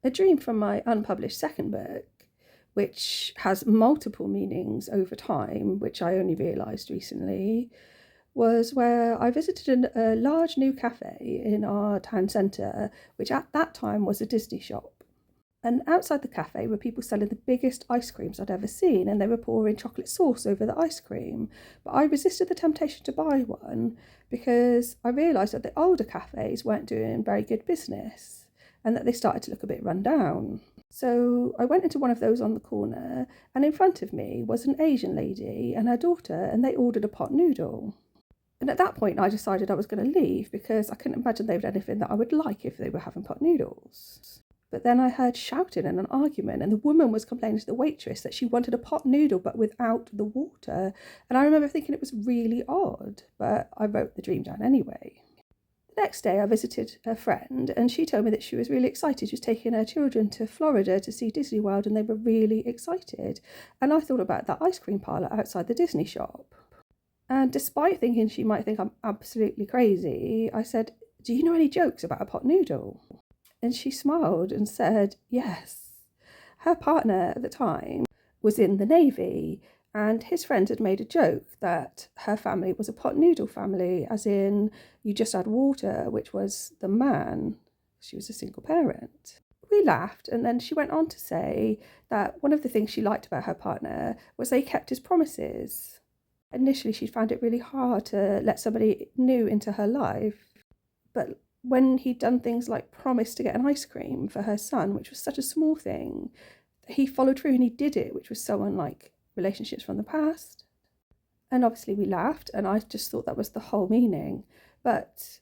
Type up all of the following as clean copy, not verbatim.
A dream from my unpublished second book, which has multiple meanings over time, which I only realised recently, was where I visited a large new cafe in our town centre, which at that time was a Disney shop. And outside the cafe were people selling the biggest ice creams I'd ever seen, and they were pouring chocolate sauce over the ice cream. But I resisted the temptation to buy one because I realised that the older cafes weren't doing very good business and that they started to look a bit run down. So I went into one of those on the corner, and in front of me was an Asian lady and her daughter, and they ordered a pot noodle. And at that point, I decided I was going to leave because I couldn't imagine they would have anything that I would like if they were having pot noodles. But then I heard shouting and an argument, and the woman was complaining to the waitress that she wanted a pot noodle but without the water. And I remember thinking it was really odd, but I wrote the dream down anyway. The next day I visited a friend, and she told me that she was really excited. She was taking her children to Florida to see Disney World, and they were really excited. And I thought about that ice cream parlour outside the Disney shop. And despite thinking she might think I'm absolutely crazy, I said, "Do you know any jokes about a pot noodle?" And she smiled and said, yes. Her partner at the time was in the Navy, and his friend had made a joke that her family was a pot noodle family, as in you just add water, which was the man. She was a single parent. We laughed, and then she went on to say that one of the things she liked about her partner was they kept his promises. Initially, she found it really hard to let somebody new into her life, but when he'd done things like promise to get an ice cream for her son, which was such a small thing, he followed through and he did it, which was so unlike relationships from the past. And obviously we laughed, and I just thought that was the whole meaning. But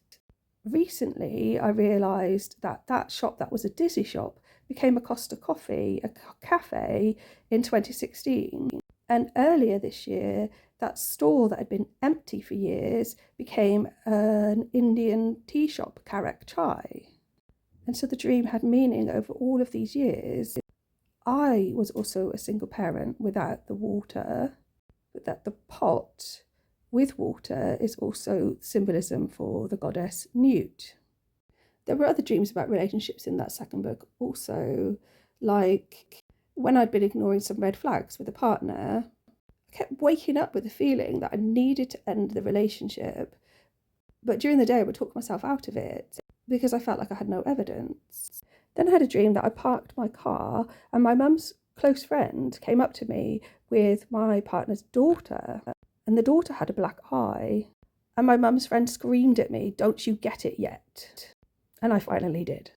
recently I realised that that shop that was a Disney shop became a Costa Coffee, a cafe, in 2016. And earlier this year, that store that had been empty for years became an Indian tea shop, Karak Chai. And so the dream had meaning over all of these years. I was also a single parent without the water, but that the pot with water is also symbolism for the goddess Newt. There were other dreams about relationships in that second book also, like when I'd been ignoring some red flags with a partner, I kept waking up with the feeling that I needed to end the relationship, but during the day I would talk myself out of it because I felt like I had no evidence. Then I had a dream that I parked my car and my mum's close friend came up to me with my partner's daughter, and the daughter had a black eye, and my mum's friend screamed at me, "Don't you get it yet?" And I finally did.